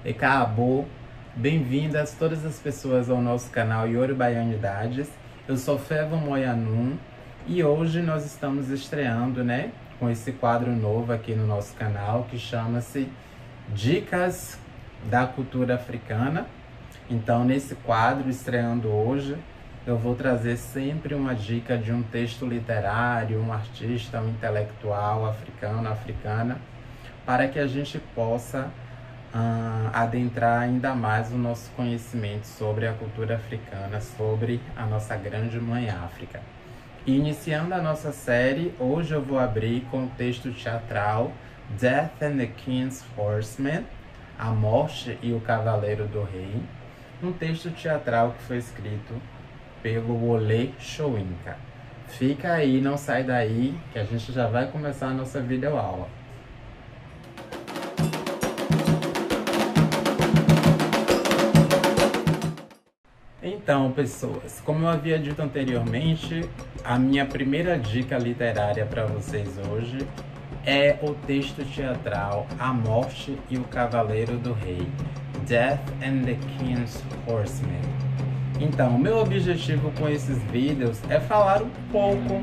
Ekaabo, bem-vindas todas as pessoas ao nosso canal Yorubaianidades. Eu sou Fevo Moyanum e hoje nós estamos estreando, com esse quadro novo aqui no nosso canal que chama-se Dicas da Cultura Africana. Então, nesse quadro, estreando hoje, eu vou trazer sempre uma dica de um texto literário, um artista, um intelectual africano, africana, para que a gente possa adentrar ainda mais o nosso conhecimento sobre a cultura africana, sobre a nossa grande mãe África. E iniciando a nossa série, hoje eu vou abrir com o texto teatral Death and the King's Horseman, A Morte e o Cavaleiro do Rei, um texto teatral que foi escrito pelo Wole Soyinka. Fica aí, não sai daí, que a gente já vai começar a nossa videoaula. Então, pessoas, como eu havia dito anteriormente, a minha primeira dica literária para vocês hoje é o texto teatral A Morte e o Cavaleiro do Rei, Death and the King's Horseman. Então, o meu objetivo com esses vídeos é falar um pouco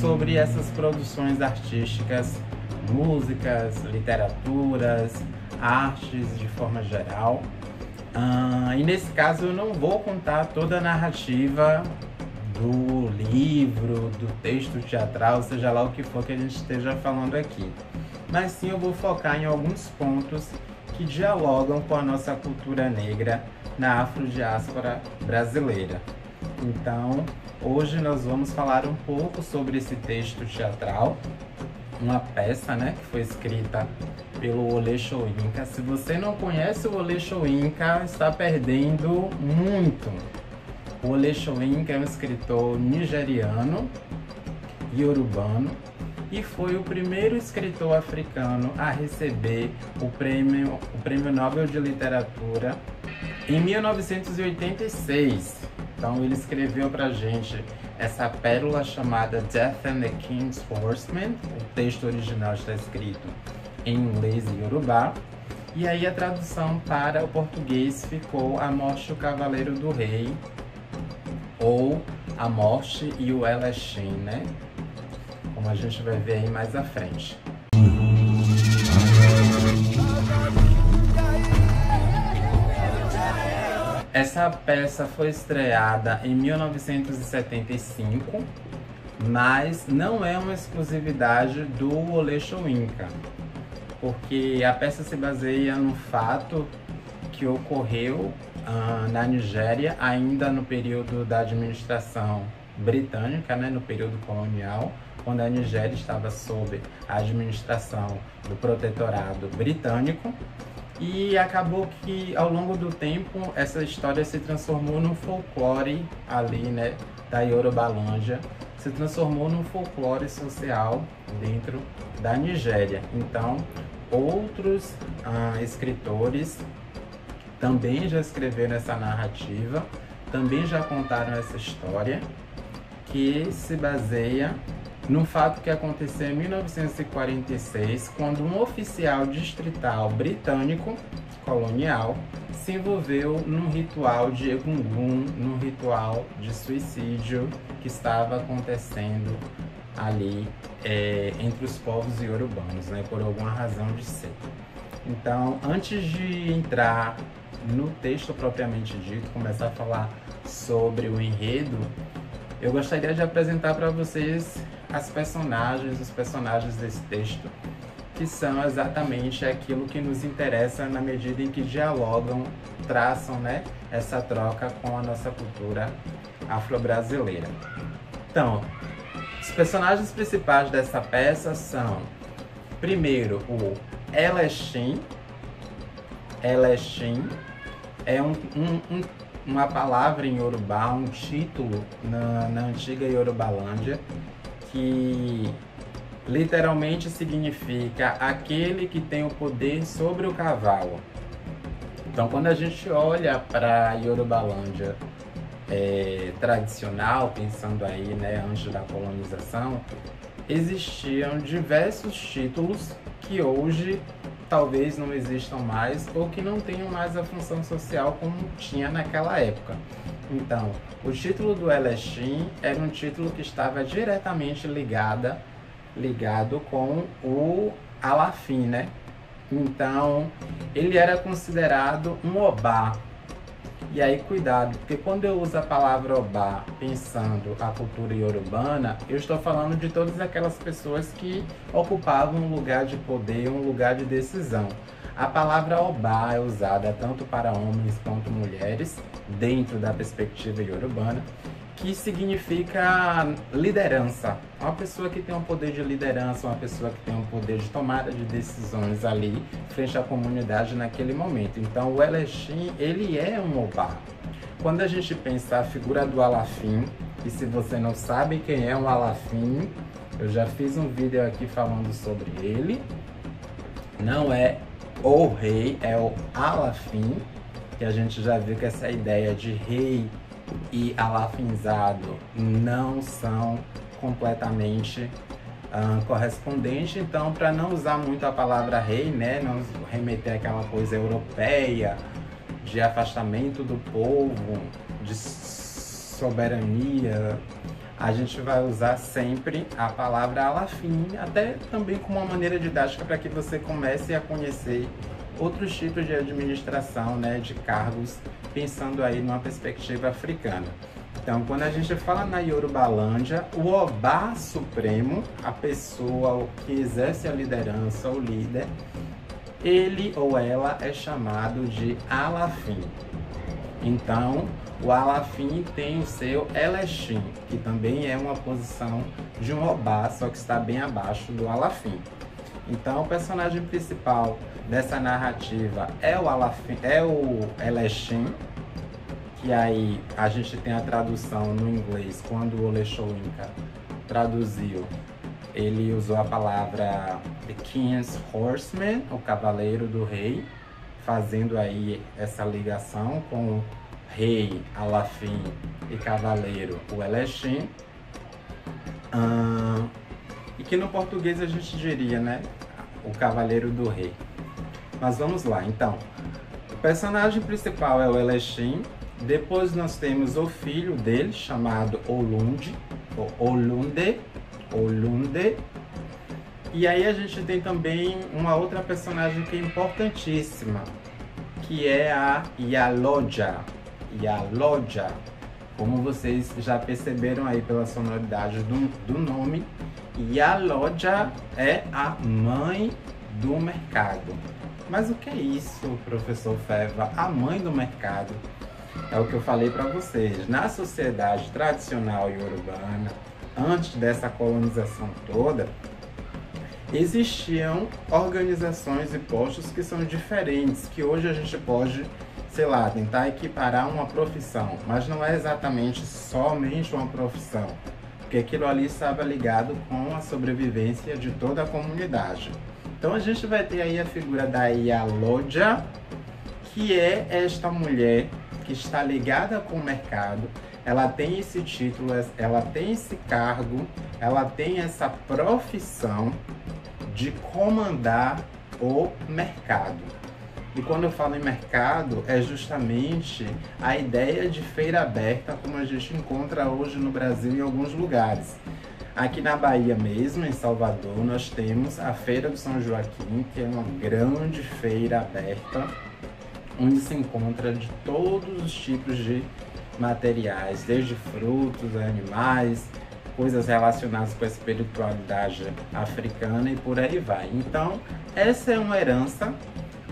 sobre essas produções artísticas, músicas, literaturas, artes de forma geral. E nesse caso eu não vou contar toda a narrativa do livro, do texto teatral, seja lá o que for que a gente esteja falando aqui. Mas sim eu vou focar em alguns pontos que dialogam com a nossa cultura negra na afrodiáspora brasileira. Então, hoje nós vamos falar um pouco sobre esse texto teatral, uma peça, que foi escrita pelo Wole Soyinka. Se você não conhece o Wole Soyinka, está perdendo muito. O Wole Soyinka é um escritor nigeriano, iorubano, e foi o primeiro escritor africano a receber o Prêmio Nobel de Literatura em 1986. Então ele escreveu pra gente essa pérola chamada Death and the King's Horseman. O texto original está escrito em inglês e iorubá. E aí a tradução para o português ficou A Morte e o Cavaleiro do Rei, ou A Morte e o Elechim, como a gente vai ver aí mais à frente. Essa peça foi estreada em 1975, mas não é uma exclusividade do Wole Soyinka, porque a peça se baseia no fato que ocorreu na Nigéria, ainda no período da administração britânica, no período colonial, quando a Nigéria estava sob a administração do protetorado britânico. E acabou que, ao longo do tempo, essa história se transformou num folclore ali, da Yorubalândia, se transformou num folclore social dentro da Nigéria. Então, outros escritores também já escreveram essa narrativa, também já contaram essa história, que se baseia num fato que aconteceu em 1946, quando um oficial distrital britânico colonial se envolveu num ritual de Egungun, num ritual de suicídio que estava acontecendo ali entre os povos iorubanos, por alguma razão de ser. Então, antes de entrar no texto propriamente dito, começar a falar sobre o enredo, eu gostaria de apresentar para vocês os personagens desse texto, que são exatamente aquilo que nos interessa na medida em que dialogam, traçam, essa troca com a nossa cultura afro-brasileira. Então, os personagens principais dessa peça são, primeiro, o Elechim. Elechim é uma palavra em Yorubá, um título na antiga Yorubalândia, que literalmente significa aquele que tem o poder sobre o cavalo. Então, quando a gente olha para a Yorubalândia tradicional, pensando aí, antes da colonização, existiam diversos títulos que hoje talvez não existam mais ou que não tenham mais a função social como tinha naquela época. Então, o título do Eleshim era um título que estava diretamente ligado com o Alafim, né? Então, ele era considerado um Obá. E aí, cuidado, porque quando eu uso a palavra Obá pensando a cultura iorubana, eu estou falando de todas aquelas pessoas que ocupavam um lugar de poder, um lugar de decisão. A palavra Obá é usada tanto para homens quanto mulheres, dentro da perspectiva iorubana, que significa liderança. Uma pessoa que tem um poder de liderança, uma pessoa que tem um poder de tomada de decisões ali, frente à comunidade naquele momento. Então o Eleshim, ele é um Obá. Quando a gente pensa a figura do Alafim, e se você não sabe quem é um Alafim, eu já fiz um vídeo aqui falando sobre ele. Não é o rei, é o Alafim, que a gente já viu que essa ideia de rei e alafinzado não são completamente correspondentes. Então, para não usar muito a palavra rei, né, não remeter àquela coisa europeia de afastamento do povo, de soberania, a gente vai usar sempre a palavra Alafim, até também como uma maneira didática para que você comece a conhecer outros tipos de administração, né, de cargos, pensando aí numa perspectiva africana. Então, quando a gente fala na Yorubalândia, o Obá Supremo, a pessoa que exerce a liderança, o líder, ele ou ela é chamado de Alafim. Então, o Alafim tem o seu Eleshim, que também é uma posição de um Obá, só que está bem abaixo do Alafim. Então, o personagem principal dessa narrativa é o Alafim, é o Eleshim, que aí a gente tem a tradução no inglês. Quando o Oleshowinka traduziu, ele usou a palavra The King's Horseman, o cavaleiro do rei, fazendo aí essa ligação com rei, Alafim e cavaleiro, o Eleshim. E que no português a gente diria, né, o cavaleiro do rei. Mas vamos lá, então. O personagem principal é o Eleshim. Depois nós temos o filho dele, chamado Olunde, ou Olunde. E aí a gente tem também uma outra personagem que é importantíssima, que é a Yaloja. Yaloja. Como vocês já perceberam aí pela sonoridade do nome, Yaloja é a mãe do mercado. Mas o que é isso, professor Feva? A mãe do mercado é o que eu falei para vocês. Na sociedade tradicional iorubana, antes dessa colonização toda, existiam organizações e postos que são diferentes, que hoje a gente pode, sei lá, tentar equiparar uma profissão, mas não é exatamente somente uma profissão, porque aquilo ali estava ligado com a sobrevivência de toda a comunidade. Então a gente vai ter aí a figura da Yaloja, que é esta mulher que está ligada com o mercado. Ela tem esse título, ela tem esse cargo, ela tem essa profissão de comandar o mercado. E quando eu falo em mercado, é justamente a ideia de feira aberta, como a gente encontra hoje no Brasil em alguns lugares. Aqui na Bahia mesmo, em Salvador, nós temos a Feira do São Joaquim, que é uma grande feira aberta, onde se encontra de todos os tipos de materiais, desde frutos, animais, coisas relacionadas com a espiritualidade africana e por aí vai. Então, essa é uma herança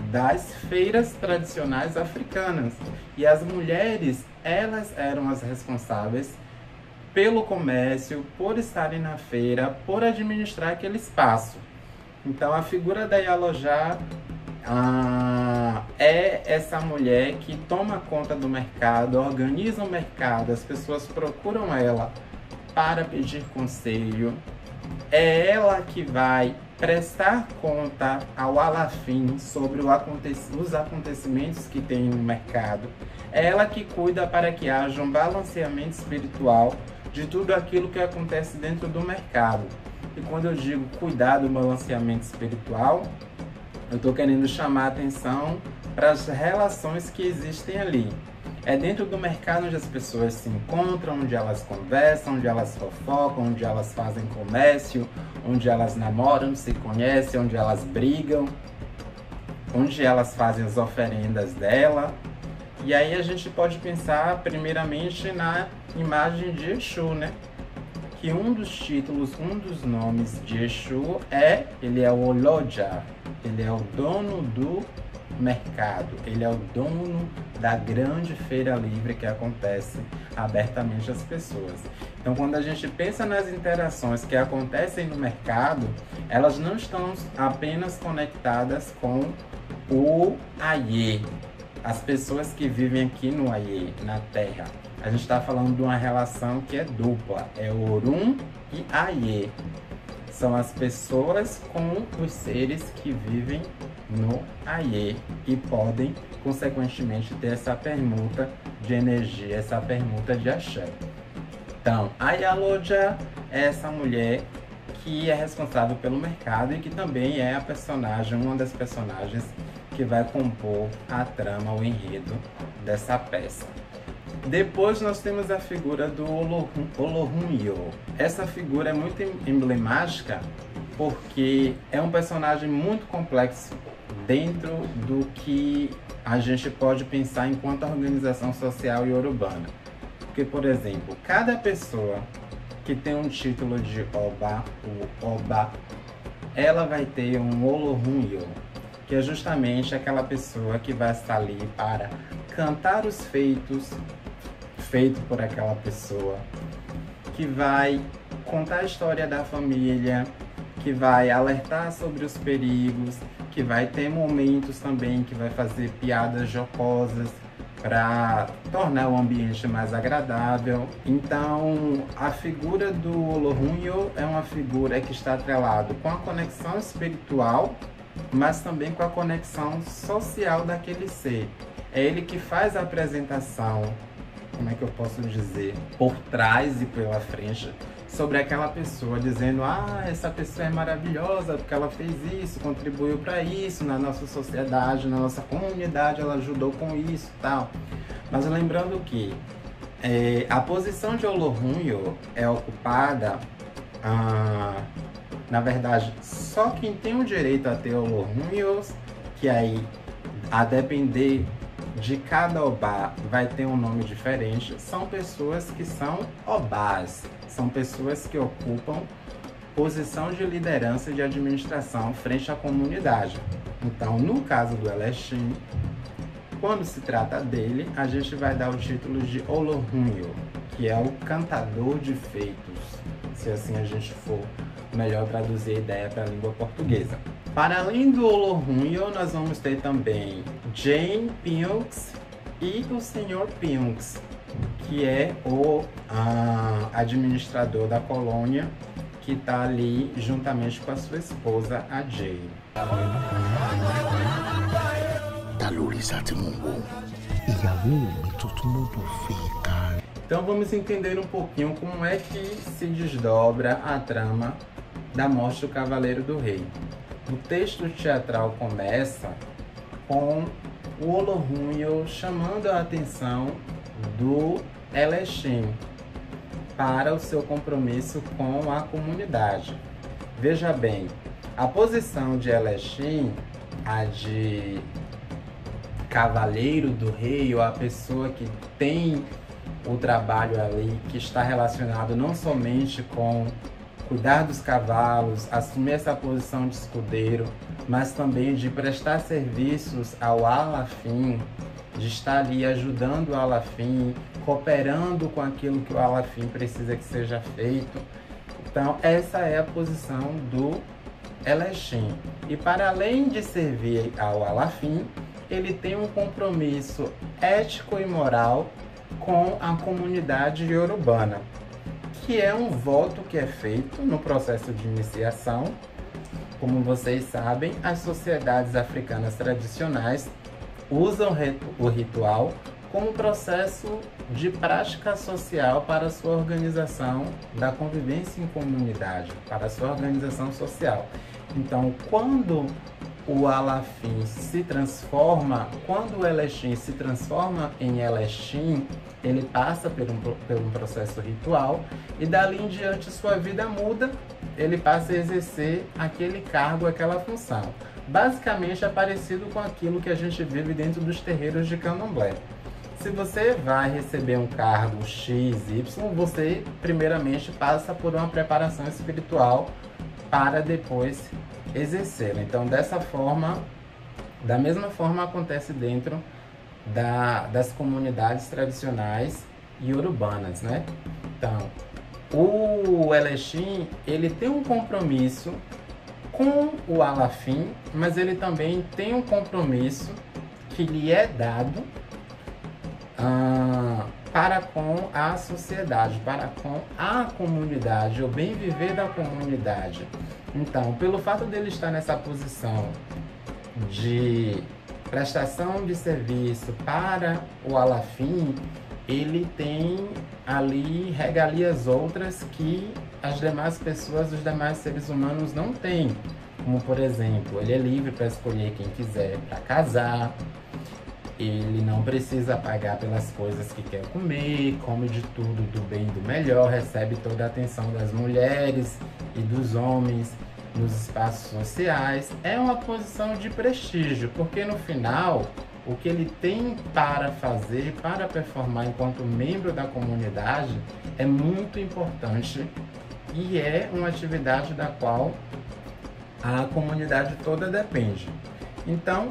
das feiras tradicionais africanas. E as mulheres, elas eram as responsáveis pelo comércio, por estarem na feira, por administrar aquele espaço. Então, a figura da Yaloja é essa mulher que toma conta do mercado, organiza o mercado, as pessoas procuram ela para pedir conselho. É ela que vai prestar conta ao Alafim sobre os acontecimentos que tem no mercado. É ela que cuida para que haja um balanceamento espiritual de tudo aquilo que acontece dentro do mercado. E quando eu digo cuidar do balanceamento espiritual, Eu estou querendo chamar a atenção para as relações que existem ali. É dentro do mercado onde as pessoas se encontram, onde elas conversam, onde elas fofocam, onde elas fazem comércio, onde elas namoram, se conhecem, onde elas brigam, onde elas fazem as oferendas dela. E aí a gente pode pensar primeiramente na imagem de Exu, né? Que um dos títulos, um dos nomes de Exu ele é o Oloja, ele é o dono do mercado, ele é o dono da grande feira livre que acontece abertamente às pessoas. Então, quando a gente pensa nas interações que acontecem no mercado, elas não estão apenas conectadas com o Aie, as pessoas que vivem aqui no Aie, na Terra. A gente está falando de uma relação que é dupla, é Orum e Aie. São as pessoas com os seres que vivem no Aie e podem, consequentemente, ter essa permuta de energia, essa permuta de axé. Então, a Yaloja é essa mulher que é responsável pelo mercado e que também é a personagem, uma das personagens que vai compor a trama, o enredo dessa peça. Depois nós temos a figura do Olohunyo. Essa figura é muito emblemática porque é um personagem muito complexo dentro do que a gente pode pensar enquanto organização social e urbana. Porque, por exemplo, cada pessoa que tem um título de Oba, o Oba, ela vai ter um Olohunyo, que é justamente aquela pessoa que vai estar ali para cantar os feitos por aquela pessoa, que vai contar a história da família, que vai alertar sobre os perigos, que vai ter momentos também que vai fazer piadas jocosas para tornar o ambiente mais agradável. Então, a figura do Olohunyo é uma figura que está atrelada com a conexão espiritual, mas também com a conexão social daquele ser. É ele que faz a apresentação, como é que eu posso dizer, por trás e pela frente, sobre aquela pessoa, dizendo: ah, essa pessoa é maravilhosa porque ela fez isso, contribuiu para isso na nossa sociedade, na nossa comunidade, ela ajudou com isso e tal. Mas lembrando que a posição de Olohunyo é ocupada, na verdade, só quem tem o direito a ter Olohunyos, que aí, a depender de cada Obá, vai ter um nome diferente, são pessoas que são Obás, são pessoas que ocupam posição de liderança e de administração frente à comunidade. Então, no caso do Eleshim, quando se trata dele, a gente vai dar o título de Olohunyo, que é o cantador de feitos, se assim a gente for melhor traduzir a ideia para a língua portuguesa. Para além do Olohunyo, nós vamos ter também Jane Pinks e o Sr. Pinks, que é o administrador da colônia, que está ali juntamente com a sua esposa, a Jane. Então vamos entender um pouquinho como é que se desdobra a trama da morte do Cavaleiro do Rei. O texto teatral começa com o Olohunyo chamando a atenção do Eleshim para o seu compromisso com a comunidade. Veja bem, a posição de Eleshim, a de Cavaleiro do Rei, ou a pessoa que tem o trabalho ali, que está relacionado não somente com cuidar dos cavalos, assumir essa posição de escudeiro, mas também de prestar serviços ao Alafim, de estar ali ajudando o Alafim, cooperando com aquilo que o Alafim precisa que seja feito. Então, essa é a posição do Eleshim. E para além de servir ao Alafim, ele tem um compromisso ético e moral com a comunidade iorubana, que é um voto que é feito no processo de iniciação. Como vocês sabem, as sociedades africanas tradicionais usam o ritual como processo de prática social para a sua organização da convivência em comunidade, para a sua organização social. Então, quando o Alafim se transforma, quando o Eleshim se transforma em Eleshim, ele passa por um processo ritual e dali em diante sua vida muda, ele passa a exercer aquele cargo, aquela função. Basicamente é parecido com aquilo que a gente vive dentro dos terreiros de candomblé. Se você vai receber um cargo X, Y, você primeiramente passa por uma preparação espiritual para depois exercê-la. Então, da mesma forma acontece dentro das comunidades tradicionais e urbanas, né? Então, o Eleshim, ele tem um compromisso com o Alafim, mas ele também tem um compromisso que lhe é dado para com a sociedade, para com a comunidade, o bem viver da comunidade. Então, pelo fato dele estar nessa posição de prestação de serviço para o Alafim, ele tem ali regalias outras que as demais pessoas, os demais seres humanos não têm. Como, por exemplo, ele é livre para escolher quem quiser para casar, ele não precisa pagar pelas coisas que quer comer, come de tudo, do bem e do melhor, recebe toda a atenção das mulheres e dos homens nos espaços sociais. É uma posição de prestígio, porque no final, o que ele tem para fazer, para performar enquanto membro da comunidade, é muito importante e é uma atividade da qual a comunidade toda depende. Então,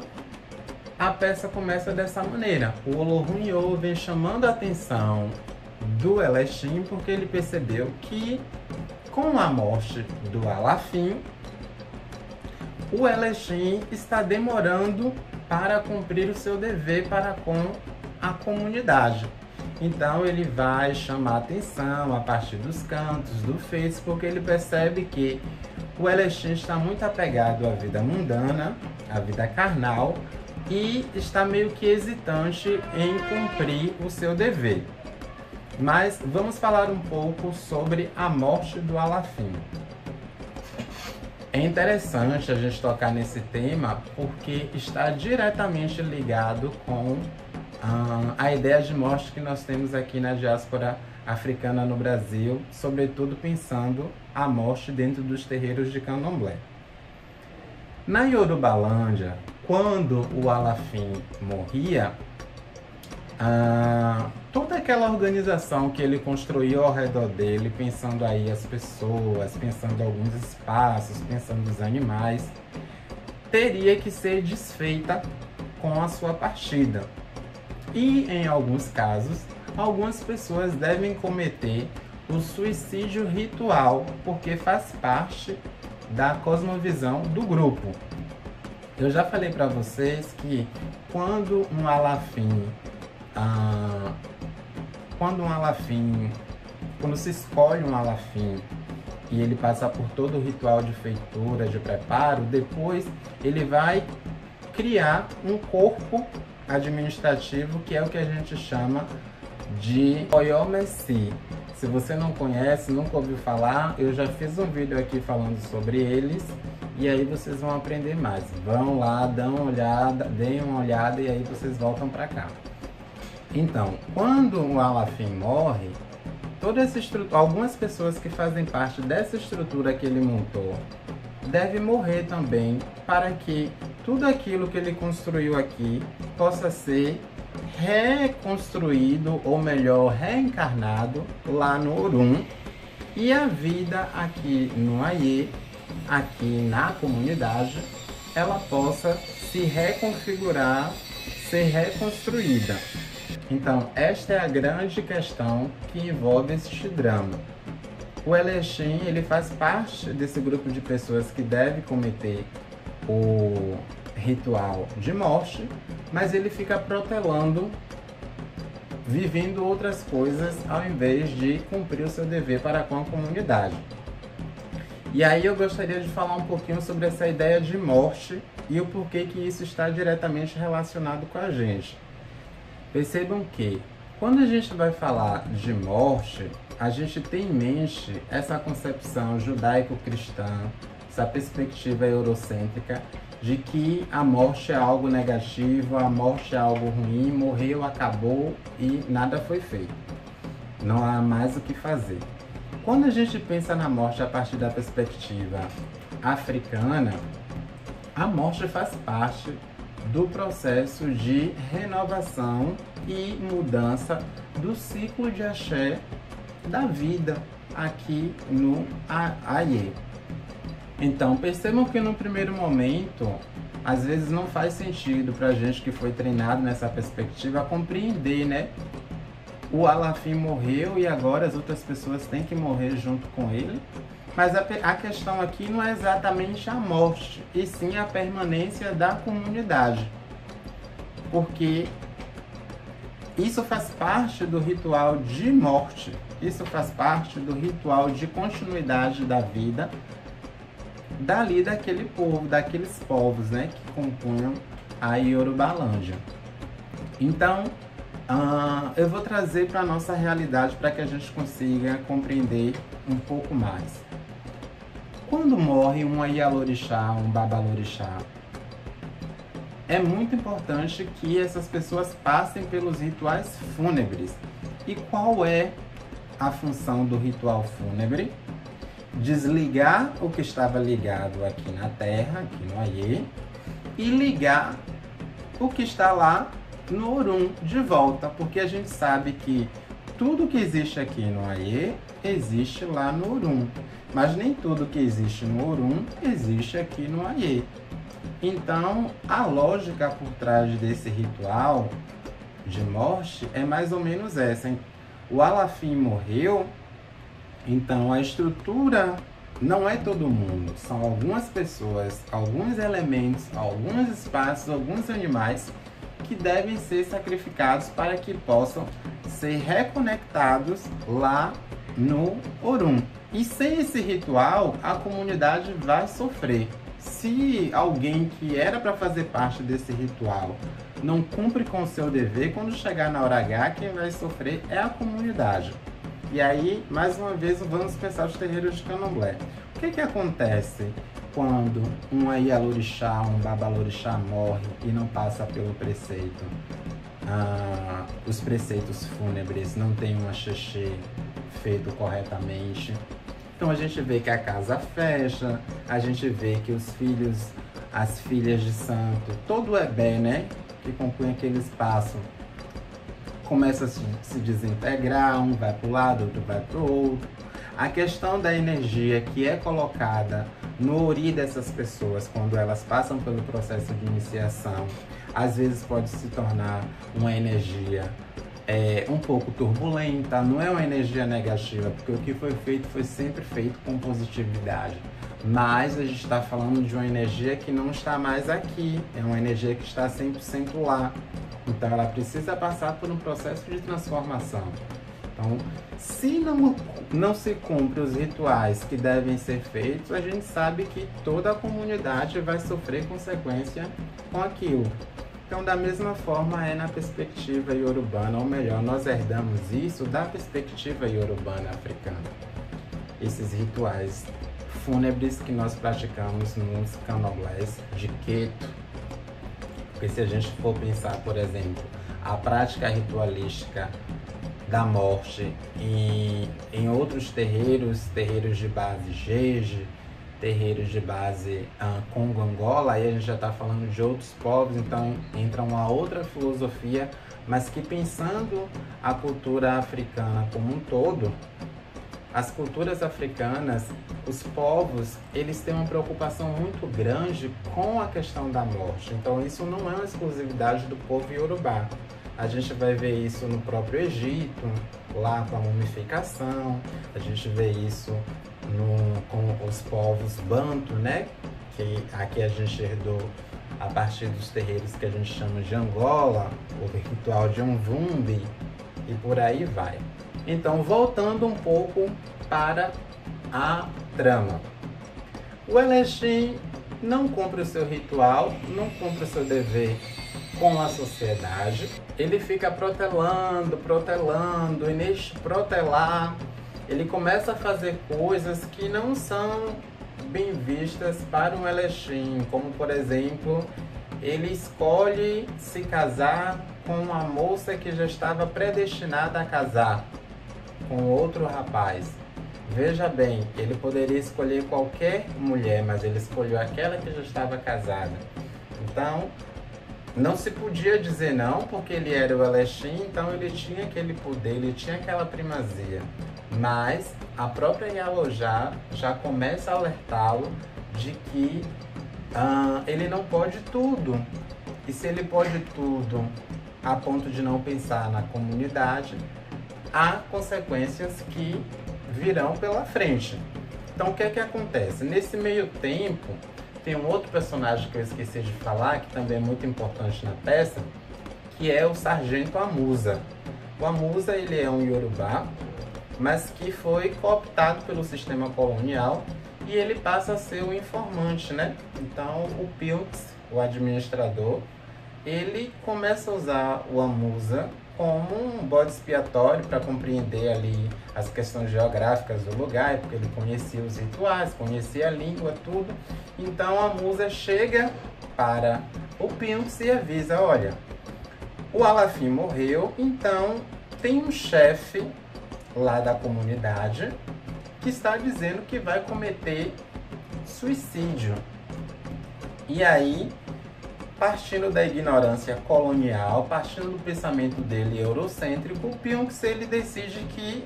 a peça começa dessa maneira. O Olohunho vem chamando a atenção do Eleshim porque ele percebeu que, com a morte do Alafim, o Eleshim está demorando para cumprir o seu dever para com a comunidade. Então ele vai chamar a atenção a partir dos cantos, do feito, porque ele percebe que o Eleshim está muito apegado à vida mundana, à vida carnal, e está meio que hesitante em cumprir o seu dever. Mas vamos falar um pouco sobre a morte do Alafim. É interessante a gente tocar nesse tema porque está diretamente ligado com a ideia de morte que nós temos aqui na diáspora africana no Brasil, sobretudo pensando a morte dentro dos terreiros de candomblé. Na Yorubalândia, quando o Alafim morria, toda aquela organização que ele construiu ao redor dele, pensando aí as pessoas, pensando alguns espaços, pensando os animais, teria que ser desfeita com a sua partida. E, em alguns casos, algumas pessoas devem cometer o suicídio ritual, porque faz parte da cosmovisão do grupo. Eu já falei para vocês que quando se escolhe um Alafim e ele passa por todo o ritual de feitura, de preparo, depois ele vai criar um corpo administrativo que é o que a gente chama de Oyomesi. Se você não conhece, nunca ouviu falar, eu já fiz um vídeo aqui falando sobre eles e aí vocês vão aprender mais. Vão lá, deem uma olhada e aí vocês voltam para cá. Então, quando o Alafim morre, toda essa estrutura, algumas pessoas que fazem parte dessa estrutura que ele montou devem morrer também para que tudo aquilo que ele construiu aqui possa ser reconstruído, ou melhor, reencarnado lá no Orum, e a vida aqui no Aie, aqui na comunidade, ela possa se reconfigurar, ser reconstruída. Então, esta é a grande questão que envolve este drama. O Eleshim, ele faz parte desse grupo de pessoas que deve cometer o ritual de morte, mas ele fica protelando, vivendo outras coisas ao invés de cumprir o seu dever para com a comunidade. E aí eu gostaria de falar um pouquinho sobre essa ideia de morte e o porquê que isso está diretamente relacionado com a gente. Percebam que quando a gente vai falar de morte, a gente tem em mente essa concepção judaico-cristã essa perspectiva eurocêntrica de que a morte é algo negativo, a morte é algo ruim, morreu, acabou e nada foi feito. Não há mais o que fazer. Quando a gente pensa na morte a partir da perspectiva africana, a morte faz parte do processo de renovação e mudança do ciclo de axé da vida aqui no Aie. Então percebam que no primeiro momento, às vezes não faz sentido para a gente que foi treinado nessa perspectiva compreender, né? O Alafim morreu e agora as outras pessoas têm que morrer junto com ele. Mas a questão aqui não é exatamente a morte, e sim a permanência da comunidade. Porque isso faz parte do ritual de morte, isso faz parte do ritual de continuidade da vida dali daquele povo, daqueles povos, né, que compunham a Yorubalândia. Então, eu vou trazer para a nossa realidade para que a gente consiga compreender um pouco mais. Quando morre um Ayalorixá, um Babalorixá, é muito importante que essas pessoas passem pelos rituais fúnebres. E qual é a função do ritual fúnebre? Desligar o que estava ligado aqui na terra, aqui no Aie, e ligar o que está lá no Orum de volta, porque a gente sabe que tudo que existe aqui no Aie existe lá no Orum, mas nem tudo que existe no Orum existe aqui no Aie. Então, a lógica por trás desse ritual de morte é mais ou menos essa. O Alafim morreu, então a estrutura não é todo mundo, são algumas pessoas, alguns elementos, alguns espaços, alguns animais que devem ser sacrificados para que possam ser reconectados lá no Orum. E sem esse ritual, a comunidade vai sofrer. Se alguém que era para fazer parte desse ritual não cumpre com o seu dever, quando chegar na hora H, quem vai sofrer é a comunidade. E aí, mais uma vez, vamos pensar os terreiros de Candomblé. O que acontece quando um Ayalorixá, um Babalorixá morre e não passa pelo preceito? Os preceitos fúnebres não tem um axixê feito corretamente. Então a gente vê que a casa fecha, a gente vê que os filhos, as filhas de santo, todo o ebé, né, que compõe aquele espaço, começa a se desintegrar, um vai para o lado, outro vai para o outro. A questão da energia que é colocada no ori dessas pessoas quando elas passam pelo processo de iniciação, às vezes pode se tornar uma energia um pouco turbulenta, não é uma energia negativa, porque o que foi feito foi sempre feito com positividade. Mas a gente está falando de uma energia que não está mais aqui, é uma energia que está 100% lá. Então ela precisa passar por um processo de transformação. Então, se não se cumpre os rituais que devem ser feitos, a gente sabe que toda a comunidade vai sofrer consequência com aquilo. Então, da mesma forma é na perspectiva iorubana, ou melhor, nós herdamos isso da perspectiva iorubana africana. Esses rituais fúnebres que nós praticamos nos candomblés de Queto. Porque se a gente for pensar, por exemplo, a prática ritualística da morte em outros terreiros de base Jeje, terreiros de base Congo-Angola, aí a gente já está falando de outros povos, então entra uma outra filosofia, mas que pensando a cultura africana como um todo, as culturas africanas, os povos, eles têm uma preocupação muito grande com a questão da morte. Então isso não é uma exclusividade do povo iorubá. A gente vai ver isso no próprio Egito, lá com a mumificação, a gente vê isso com os povos banto, né? Que aqui a gente herdou a partir dos terreiros que a gente chama de Angola, o ritual de Umvumbi, e por aí vai. Então, voltando um pouco para a trama. O Elexim não cumpre o seu ritual, não cumpre o seu dever com a sociedade. Ele fica protelando, e neste protelar, ele começa a fazer coisas que não são bem vistas para um Elechim, como por exemplo, ele escolhe se casar com uma moça que já estava predestinada a casar com outro rapaz. Veja bem, ele poderia escolher qualquer mulher, mas ele escolheu aquela que já estava casada. Então, não se podia dizer não, porque ele era o Elechim, então ele tinha aquele poder, ele tinha aquela primazia. Mas a própria Ialojá já começa a alertá-lo de que ele não pode tudo. E se ele pode tudo a ponto de não pensar na comunidade, há consequências que virão pela frente. Então o que é que acontece? Nesse meio tempo, tem um outro personagem que eu esqueci de falar, que também é muito importante na peça, que é o Sargento Amusa. O Amusa, ele é um Yorubá, mas que foi cooptado pelo sistema colonial e ele passa a ser o informante, né? Então o Pilks, o administrador, ele começa a usar o Amusa como um bode expiatório para compreender ali as questões geográficas do lugar, porque ele conhecia os rituais, conhecia a língua, tudo. Então a Musa chega para o Pilks e avisa, olha, o Alafim morreu, então tem um chefe lá da comunidade que está dizendo que vai cometer suicídio. E aí, partindo da ignorância colonial, partindo do pensamento dele eurocêntrico, o Pilks, ele decide que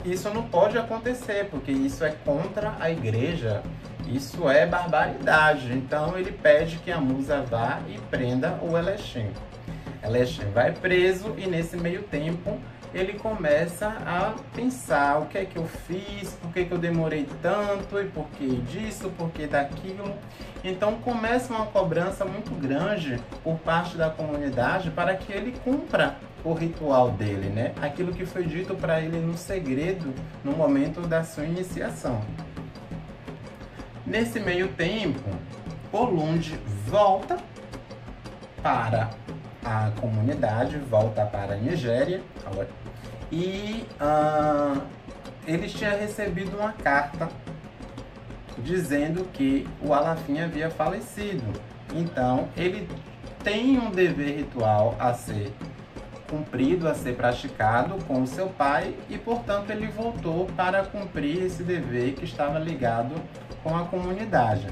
isso não pode acontecer, porque isso é contra a igreja, isso é barbaridade. Então ele pede que a Musa vá e prenda o Elechim. Elechim vai preso e nesse meio tempo ele começa a pensar o que é que eu fiz, por que eu demorei tanto, e por que disso, por que daquilo. Então começa uma cobrança muito grande por parte da comunidade para que ele cumpra o ritual dele, né? Aquilo que foi dito para ele no segredo, no momento da sua iniciação. Nesse meio tempo, Olund volta para a comunidade, volta para a Nigéria, e eles tinham recebido uma carta dizendo que o Alafim havia falecido. Então ele tem um dever ritual a ser cumprido, a ser praticado com o seu pai, e portanto ele voltou para cumprir esse dever que estava ligado com a comunidade.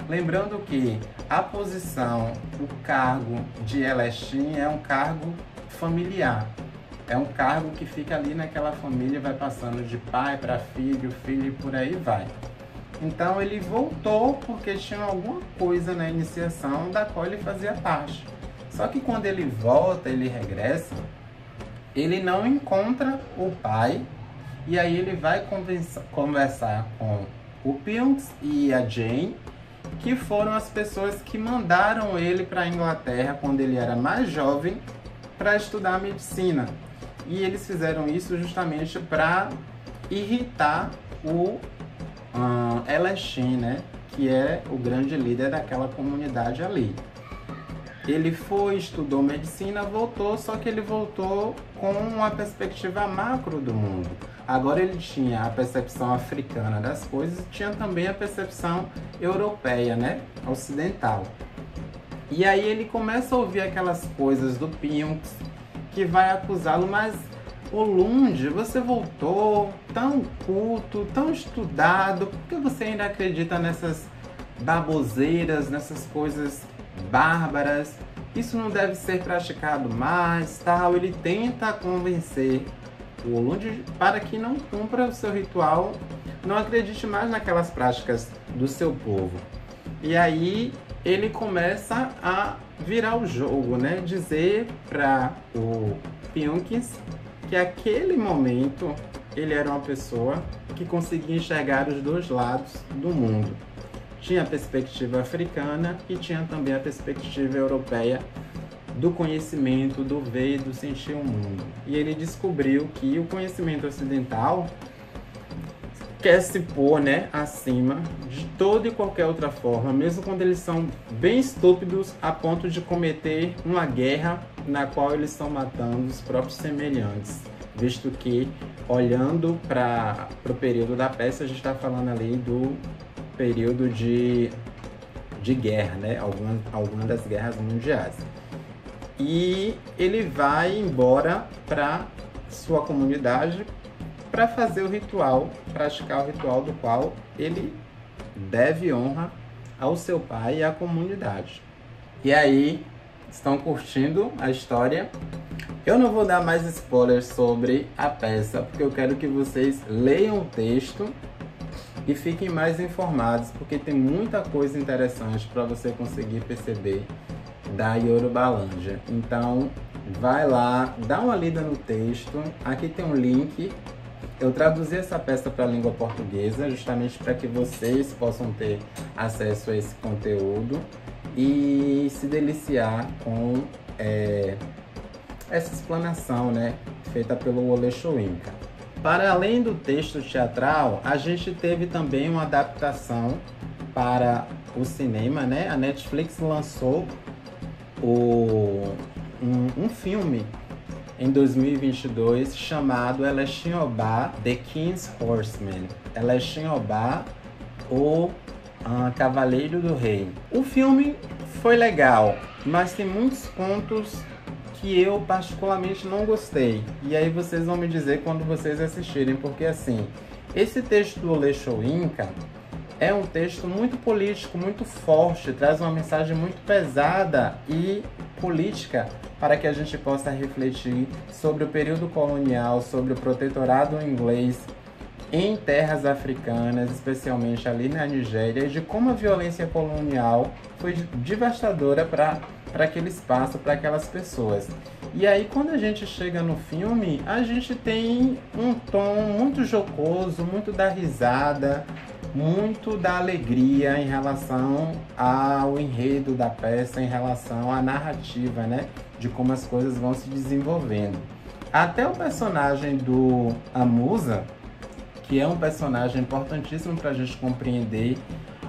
Lembrando que a posição, o cargo de Elechim é um cargo familiar. É um cargo que fica ali naquela família, vai passando de pai para filho, filho e por aí vai. Então ele voltou porque tinha alguma coisa na iniciação da qual ele fazia parte. Só que quando ele volta, ele regressa, ele não encontra o pai, e aí ele vai conversar com o Pilks e a Jane, que foram as pessoas que mandaram ele para a Inglaterra quando ele era mais jovem para estudar medicina. E eles fizeram isso justamente para irritar o Elechim, né? Que é o grande líder daquela comunidade ali. Ele foi, estudou medicina, voltou, só que ele voltou com uma perspectiva macro do mundo. Agora ele tinha a percepção africana das coisas e tinha também a percepção europeia, né? Ocidental. E aí ele começa a ouvir aquelas coisas do Pilks, que vai acusá-lo, mas Olund, você voltou tão culto, tão estudado, por que você ainda acredita nessas baboseiras, nessas coisas bárbaras? Isso não deve ser praticado mais, tal. Ele tenta convencer o Olund para que não cumpra o seu ritual, não acredite mais naquelas práticas do seu povo. E aí ele começa a virar o jogo, né? Dizer para o Pilks que aquele momento ele era uma pessoa que conseguia enxergar os dois lados do mundo. Tinha a perspectiva africana e tinha também a perspectiva europeia do conhecimento, do ver e do sentir o mundo. E ele descobriu que o conhecimento ocidental quer se pôr, né, acima de toda e qualquer outra forma, mesmo quando eles são bem estúpidos a ponto de cometer uma guerra na qual eles estão matando os próprios semelhantes, visto que, olhando para o período da peça, a gente está falando ali do período de guerra, né? Alguma das guerras mundiais. E ele vai embora para sua comunidade para fazer o ritual, praticar o ritual do qual ele deve honra ao seu pai e à comunidade. E aí, estão curtindo a história? Eu não vou dar mais spoilers sobre a peça, porque eu quero que vocês leiam o texto e fiquem mais informados, porque tem muita coisa interessante para você conseguir perceber da Yorubalândia. Então, vai lá, dá uma lida no texto. Aqui tem um link. Eu traduzi essa peça para a língua portuguesa, justamente para que vocês possam ter acesso a esse conteúdo e se deliciar com essa explanação, né, feita pelo Wole Soyinka. Para além do texto teatral, a gente teve também uma adaptação para o cinema, né? A Netflix lançou um filme em 2022 chamado Elechin Oba, The King's Horseman. Elechin Oba, o Cavaleiro do Rei. O filme foi legal, mas tem muitos pontos que eu particularmente não gostei. E aí vocês vão me dizer quando vocês assistirem, porque assim, esse texto do Wole Soyinka é um texto muito político, muito forte, traz uma mensagem muito pesada e política para que a gente possa refletir sobre o período colonial, sobre o protetorado inglês em terras africanas, especialmente ali na Nigéria, e de como a violência colonial foi devastadora para aquele espaço, para aquelas pessoas. E aí, quando a gente chega no filme, a gente tem um tom muito jocoso, muito da risada, muito da alegria em relação ao enredo da peça, em relação à narrativa, né? De como as coisas vão se desenvolvendo. Até o personagem do Amusa, que é um personagem importantíssimo para a gente compreender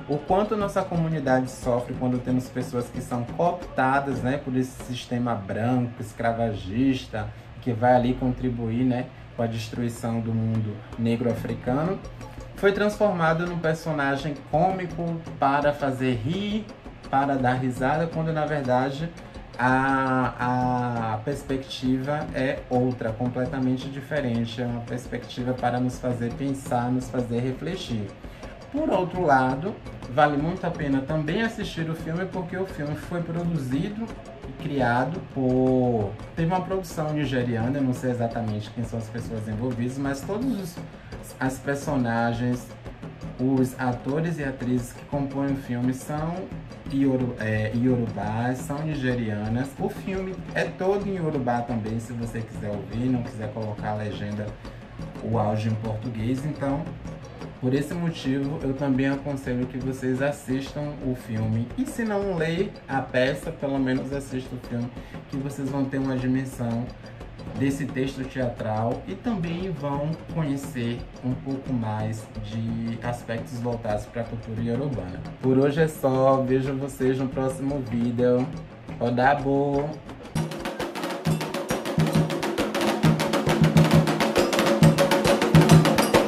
o quanto nossa comunidade sofre quando temos pessoas que são cooptadas, né, por esse sistema branco, escravagista, que vai ali contribuir, né, com a destruição do mundo negro-africano. Foi transformado num personagem cômico para fazer rir, para dar risada, quando na verdade a perspectiva é outra, completamente diferente. É uma perspectiva para nos fazer pensar, nos fazer refletir. Por outro lado, vale muito a pena também assistir o filme, porque o filme foi produzido e criado por... Teve uma produção nigeriana, eu não sei exatamente quem são as pessoas envolvidas, mas todos as personagens, os atores e atrizes que compõem o filme são iorubás, são nigerianas. O filme é todo em iorubá também, se você quiser ouvir, não quiser colocar a legenda, o áudio em português. Então, por esse motivo, eu também aconselho que vocês assistam o filme. E se não ler a peça, pelo menos assistam o filme, que vocês vão ter uma dimensão desse texto teatral e também vão conhecer um pouco mais de aspectos voltados para a cultura iorubana. Por hoje é só, vejo vocês no próximo vídeo. Odabo!